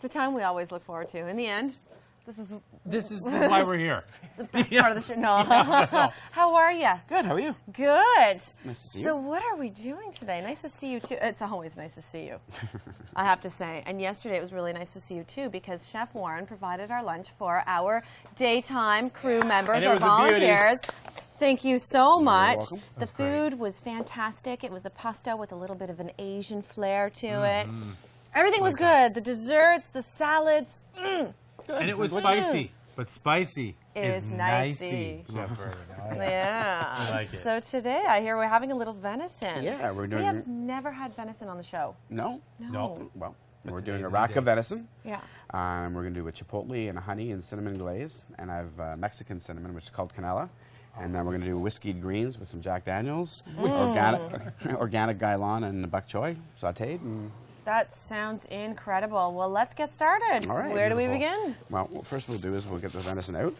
It's a time we always look forward to. In the end, This is why we're here. it's the best part of the show. No. How are you? Good, how are you? Good. Nice to see you. So what are we doing today? Nice to see you too. It's always nice to see you, I have to say. And yesterday it was really nice to see you too, because Chef Warren provided our lunch for our daytime crew members, our volunteers. Thank you so much. Welcome. The food was fantastic. It was a pasta with a little bit of an Asian flair to it. Everything was good. The desserts, the salads. And it was spicy, but spicy is nicey. Yeah. I like it. So today I hear we're having a little venison. Yeah, we're doing. We have never had venison on the show. No? No. Well, we're today's doing a the rack day. of venison. Yeah. We're going to do a chipotle and a honey and cinnamon glaze. And I have Mexican cinnamon, which is called Canella. And then we're going to do whiskeyed greens with some Jack Daniels, organic gailon and bak choy sauteed. And That sounds incredible. Well, let's get started. all right. Where do we Beautiful. begin? Well, what first we'll do is we'll get the venison out.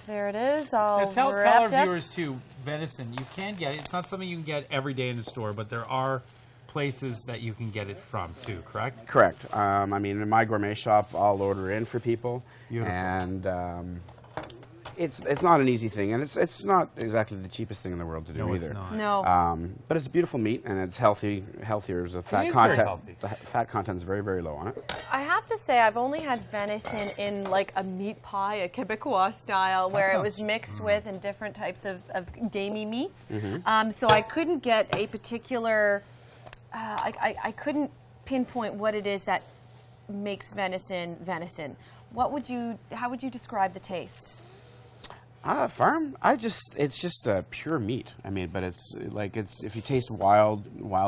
There it is, all Now tell our wrapped up. viewers too, venison, you can get it. It's not something you can get every day in the store, but there are places that you can get it from too, correct? Correct. I mean, in my gourmet shop, I'll order in for people. Beautiful. And it's not an easy thing, and it's not exactly the cheapest thing in the world to do No, either. it's not. No. But it's a beautiful meat, and it's healthier. The fat is very content. healthy. The fat content is very, very low on it. I have to say, I've only had venison in like a meat pie, a Quebecois style, where it was mixed with in different types of gamey meats. So I couldn't get a particular, I couldn't pinpoint what it is that makes venison venison. How would you describe the taste? Farm, it's just pure meat. I mean, but if you taste wild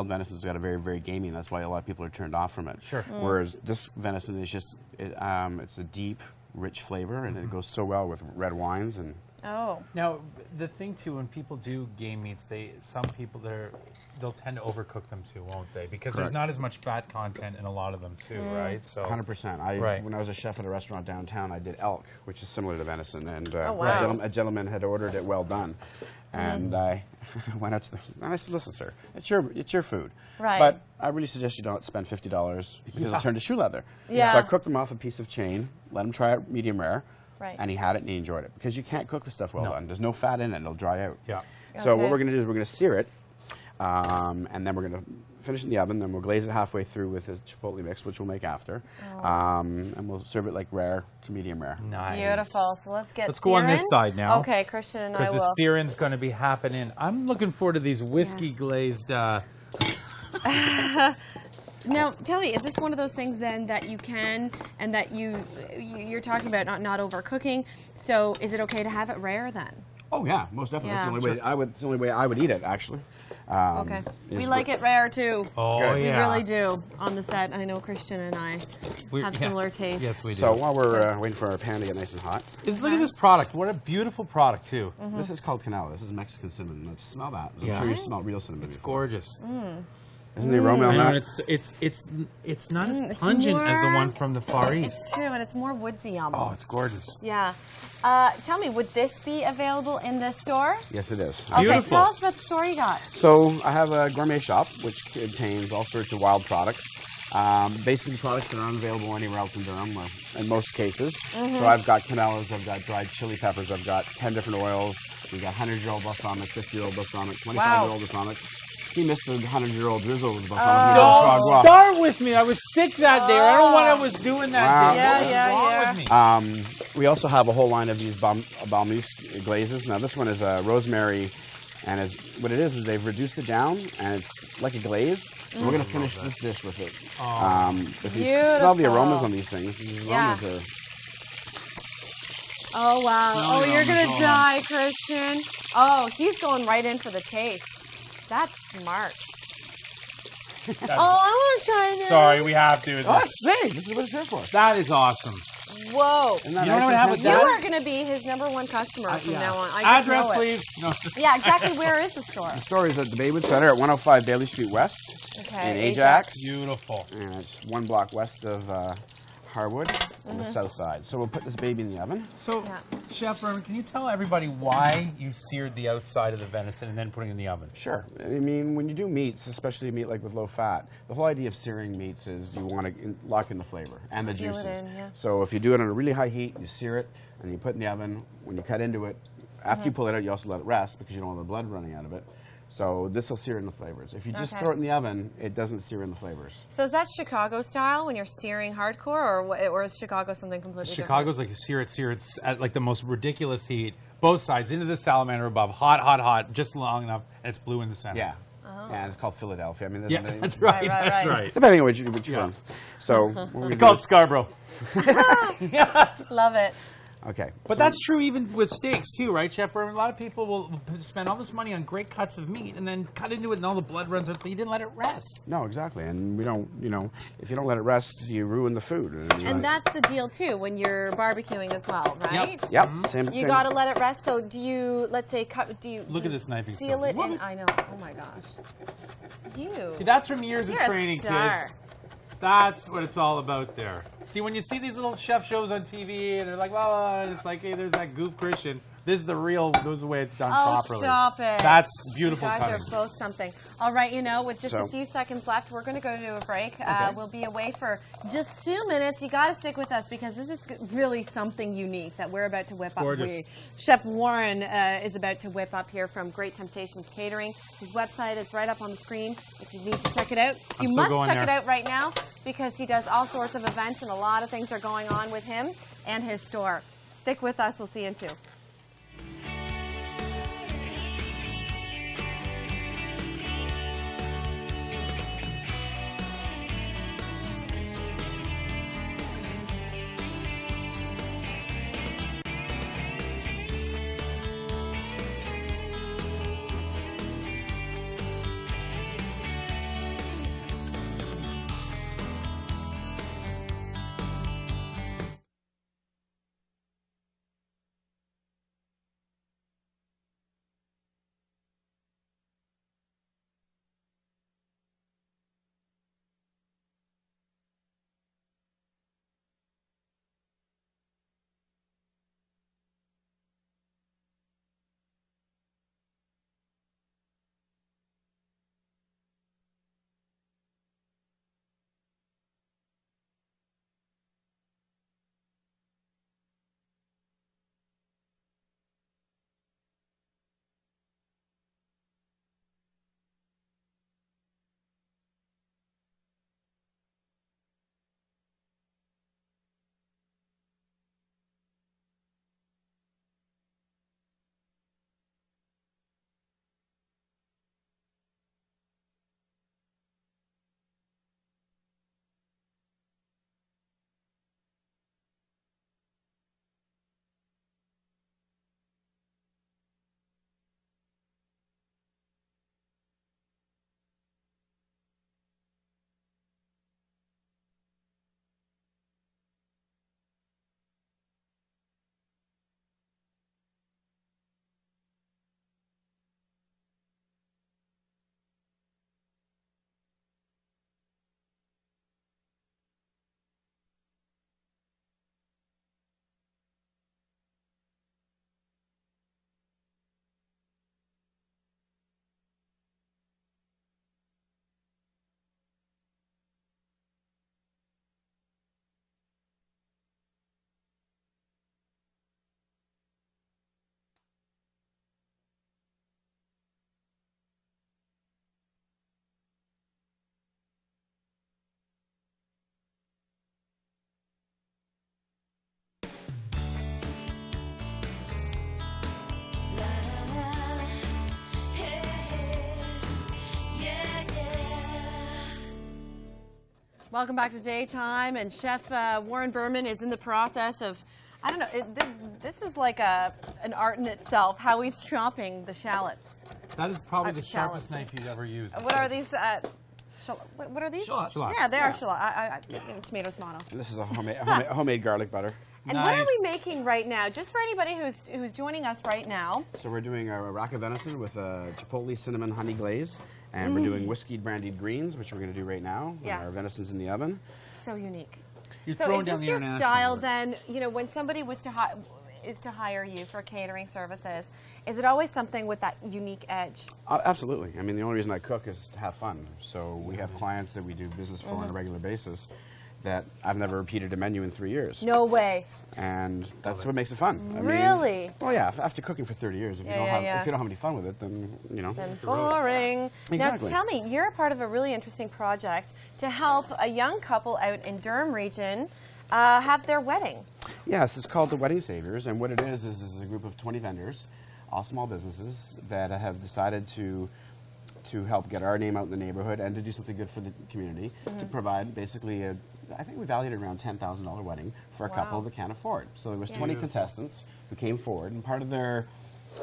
venison's got a very, very gamey, and that's why a lot of people are turned off from it. Sure. Whereas this venison is just, it's a deep, rich flavor, and it goes so well with red wines and. Oh. Now, the thing too, when people do game meats, some people they'll tend to overcook them too, won't they? Because there's Correct. not as much fat content in a lot of them too, right? So 100%. Right. When I was a chef at a restaurant downtown, I did elk, which is similar to venison, and wow. a gentleman had ordered it well done, and I went out to and I said, "Listen, sir, it's your food, Right. but I really suggest you don't spend $50 because it'll turn to shoe leather." Yeah. So I cooked him off a piece of chain, let him try it medium rare, Right. and he had it and he enjoyed it because you can't cook the stuff well done. There's no fat in it; it'll dry out. yeah. So Okay. what we're going to do is we're going to sear it, and then we're going to finish it in the oven. Then we'll glaze it halfway through with a chipotle mix, which we'll make after, and we'll serve it like rare to medium rare. Nice. Beautiful. So let's go on this searing. side now. Okay, Christian and I Because the will. searing's going to be happening. I'm looking forward to these whiskey glazed. Now, tell me, is this one of those things then that you can, and that you're talking about not overcooking? So, is it okay to have it rare then? Oh yeah, most definitely. Yeah. That's the only way it's the only way I would eat it, actually. Okay. We like it rare too. Oh Good. We yeah. really do. On the set, I know Christian and I have similar tastes. Yes, we do. So while we're waiting for our pan to get nice and hot, Look at this product. What a beautiful product too. this is called Canella. This is Mexican cinnamon. Let's smell that. I'm Yeah. sure you smell real cinnamon. It's before. gorgeous. Isn't the aroma I on know, that? and it's not as It's pungent as the more- one from the Far East. It's true, and it's more woodsy almost. Oh, it's gorgeous. Yeah. Tell me, would this be available in the store? Yes, it is. Okay, Beautiful. tell us what store you got. So I have a gourmet shop which contains all sorts of wild products. Basically products that aren't available anywhere else in Durham, or in most cases. So I've got canellas, I've got dried chili peppers, I've got 10 different oils. We've got 100-year-old balsamic, 50-year-old balsamic, 25-year-old balsamic. He missed the 100-year-old drizzle with balsamic. Don't start with me. I was sick that day. I don't know what I was doing that Wow. day. Yeah, What's yeah, wrong yeah. with me? We also have a whole line of these balmuse glazes. Now this one is rosemary, and what it is they've reduced it down, and it's like a glaze. So we're going to finish this dish with it. If you smell the aromas on these things, these aromas are... Oh, wow. Smell Oh, the you're going aroma to die, Christian. Oh, he's going right in for the taste. That's smart. Oh, I want to try this. Sorry, we have to. Oh, let's see. This is what it's here for. That is awesome. Whoa. Isn't that You know nice what and happens You sensitive? are going to be his #1 customer from now on. I just Address, know it. please. No. Yeah, exactly. Where is the store? The store is at the Baywood Center at 105 Bailey Street West Okay, in Ajax. Beautiful. And it's 1 block west of hardwood on the south side. So we'll put this baby in the oven. So, Chef Berman, can you tell everybody why you seared the outside of the venison and then putting it in the oven? Sure. I mean, when you do meats, especially meat like with low fat, the whole idea of searing meats is you want to lock in the flavor and the Seal it juices. in, yeah. So if you do it on a really high heat, you sear it, and you put it in the oven. When you cut into it, after you pull it out, you also let it rest because you don't want the blood running out of it. So this will sear in the flavors. If you just throw it in the oven, it doesn't sear in the flavors. So is that Chicago style when you're searing hardcore, or is Chicago something completely Chicago's like sear it at like the most ridiculous heat, both sides into the salamander above, hot, hot, hot, just long enough, and it's blue in the center. Yeah. Yeah, it's called Philadelphia. I mean, Yeah, that's right. That's right. Depending on which you're from. So It's called Scarborough. Yeah. Love it. Okay. But that's true even with steaks too, right, Chef Berman? A lot of people will spend all this money on great cuts of meat and then cut into it and all the blood runs out, so you didn't let it rest. No, exactly. And we don't, if you don't let it rest, you ruin the food. And that's the deal too when you're barbecuing as well, right? Yep. Same. You got to let it rest. So do you, let's say, Look at this knifing seal stuff. it in? I know. Oh my gosh. You. See, that's from years of You're a training, star. kids. That's what it's all about there. See, when you see these little chef shows on TV and they're like, la, and it's like, hey, there's that goof Christian. This is the real, this is the way it's done properly. Stop it. That's beautiful You guys cutting. are both something. All right, with just a few seconds left, we're going to go to a break. We'll be away for just 2 minutes. You got to stick with us because this is really something unique that we're about to whip up. Chef Warren is about to whip up here from Great Temptations Catering. His website is right up on the screen if you need to check it out. You must check it out right now because he does all sorts of events and a lot of things are going on with him and his store. Stick with us. We'll see you in 2. Welcome back to Daytime, and Chef Warren Berman is in the process of, I don't know, this is like an art in itself, how he's chopping the shallots. That is probably the sharpest knife you've ever used. What are these? What are these? Shallots. Yeah, they are shallots. Tomato. This is a homemade garlic butter. And what are we making right now? Just for anybody who's joining us right now. So we're doing a rack of venison with a Chipotle cinnamon honey glaze. And we're doing whiskey brandied greens, which we're going to do right now. Yeah. Our venison's in the oven. So unique. You're So throwing is down this the your international style word. then? You know, when somebody was to hire you for catering services, is it always something with that unique edge? Absolutely. I mean, the only reason I cook is to have fun. So we have clients that we do business for on a regular basis that I've never repeated a menu in 3 years. No way. And that's what makes it fun. I mean, Really? well, yeah. After cooking for 30 years, if you don't have any fun with it, then you know. Then boring. Exactly. Now tell me, you're a part of a really interesting project to help a young couple out in Durham region have their wedding. Yes, it's called the Wedding Saviors, and what it is a group of 20 vendors, all small businesses that have decided to help get our name out in the neighborhood and to do something good for the community, to provide basically I think we valued it around $10,000 wedding for a couple that can't afford. So there was 20 contestants who came forward, and part of their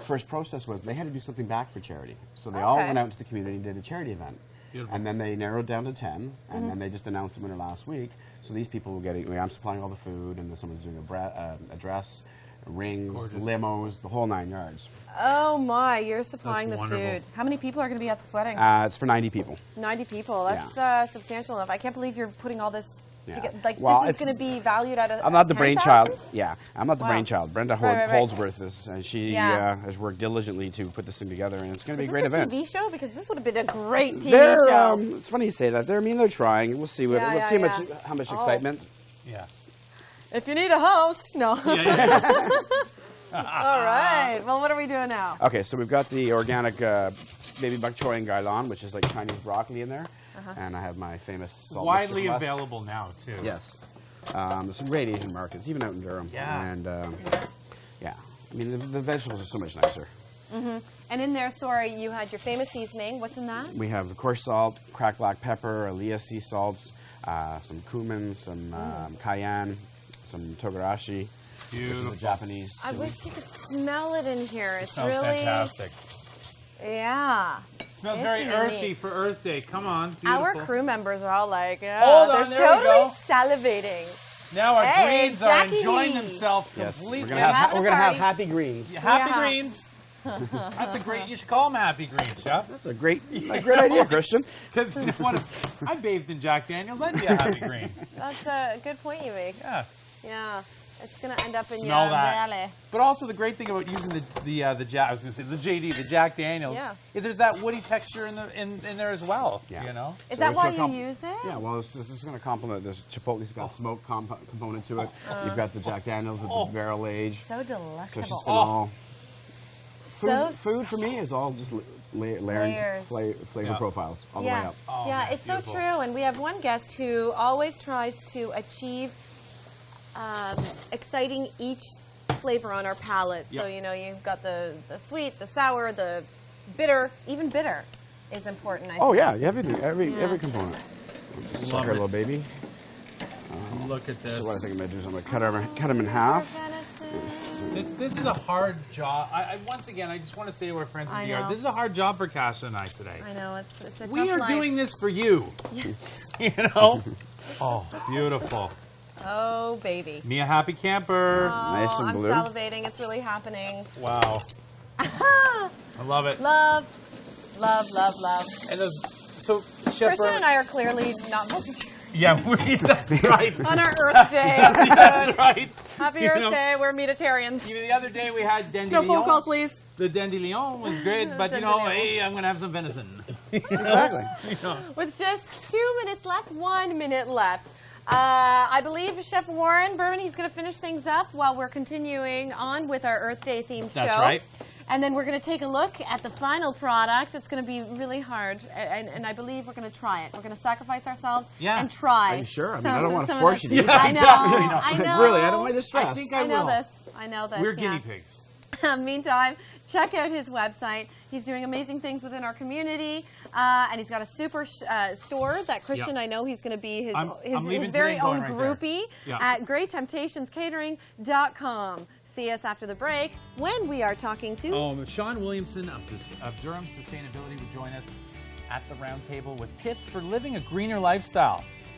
first process was they had to do something back for charity. So they all went out into the community and did a charity event. Beautiful. And then they narrowed down to 10, and then they just announced the winner last week. So these people will get I'm supplying all the food, and then someone's doing a dress, rings, limos, the whole 9 yards. Oh my, you're supplying the wonderful. food. How many people are going to be at this wedding? It's for 90 people. 90 people. That's substantial enough. I can't believe you're putting all this together. Like, Well, this is going to be valued at I'm not the 10,000? brainchild. Yeah, I'm not the brainchild. Brenda Right. Holdsworth is, and she has worked diligently to put this thing together, and it's going to be a great Is this event. a TV show? Because this would have been a great TV show. It's funny you say that. They're trying. We'll see. We'll see how much excitement. Yeah. If you need a host, no. All right. Well, what are we doing now? Okay, so we've got the organic baby bok choy and gailan, which is like Chinese broccoli in there, and I have my famous salt Widely mixture from available now too. Yes. Some great Asian markets, even out in Durham. Yeah. And yeah, I mean the vegetables are so much nicer. And in there, sorry, you had your famous seasoning. What's in that? We have coarse salt, cracked black pepper, Aliyah sea salt, some cumin, some cayenne, some togarashi. Beautiful. Which is a Japanese I chili. wish you could smell it in here. It's Smells really fantastic. Yeah. Smells It's very unique. earthy for Earth Day. Come on. Beautiful. Our crew members are all like, Hold on, they're there we totally go. salivating. Now our Hey, greens are Jackie. enjoying themselves Yes, completely. we're gonna have party. happy greens. Happy Yeah. greens. That's a great. You should call them Happy Greens, Chef. That's a great idea, Christian. Because you know what? I bathed in Jack Daniels. I'd be a Happy Green. That's a good point you make. Yeah. Yeah. It's going to end up in Smell your that. belly. But also the great thing about using the Jack, I was going to say the JD, the Jack Daniels, is there's that woody texture in there as well. Yeah. You know. Is So that it's why a you use it? Yeah, well, this is going to complement this. Chipotle's got a smoke component to it. You've got the Jack Daniels with the barrel age. So So it's delectable. just going all. So Food for me is all just layering Layers. flavor profiles all the way Yeah, up. yeah, man, it's beautiful. so true. And we have one guest who always tries to achieve exciting each flavor on our palate. So, Yep. you know, you've got the sweet, the sour, the bitter. Even bitter is important, I think. Oh yeah, everything, every component. Just suck Love her it. little baby. Look at this. So what I think I'm gonna do is I'm gonna cut them in half. This is a hard job. Once again, I just want to say to our friends I in DR, know. this is a hard job for Kasha and I today. I know, it's a We tough are life. doing this for you. You know? Oh, beautiful. Oh, baby. Me a happy camper. Nice and I'm blue. salivating. It's really happening. Wow. I love it. Love, love, love, love. And those, so, Chef Christian Berman- and I are clearly not vegetarian. Yeah, that's right. On our Earth Day. That's right. Happy You Earth know, Day. We're meatitarians. You know, the other day we had No dandelion. phone calls, please. The dandelion was great, but you know, Dandelion. hey, I'm gonna have some venison. Exactly. You know? With just 2 minutes left, 1 minute left. I believe Chef Warren Berman, he's going to finish things up while we're continuing on with our Earth Day themed show. That's right. And then we're going to take a look at the final product. It's going to be really hard, and I believe we're going to try it. We're going to sacrifice ourselves and try. Are you sure? I mean, some- I don't want to some of force this. you to eat I know, exactly. I know. Really, I don't want to stress. I think I know will. this. I know this. We're yeah. guinea pigs. Meantime, check out his website. He's doing amazing things within our community, and he's got a super store that Christian, Yep. I know he's going to be his I'm leaving very today and own going right there. groupie Yeah. at GreatTemptationsCatering.com. See us after the break when we are talking to Oh, Sean Williamson of Durham Sustainability will join us at the round table with tips for living a greener lifestyle.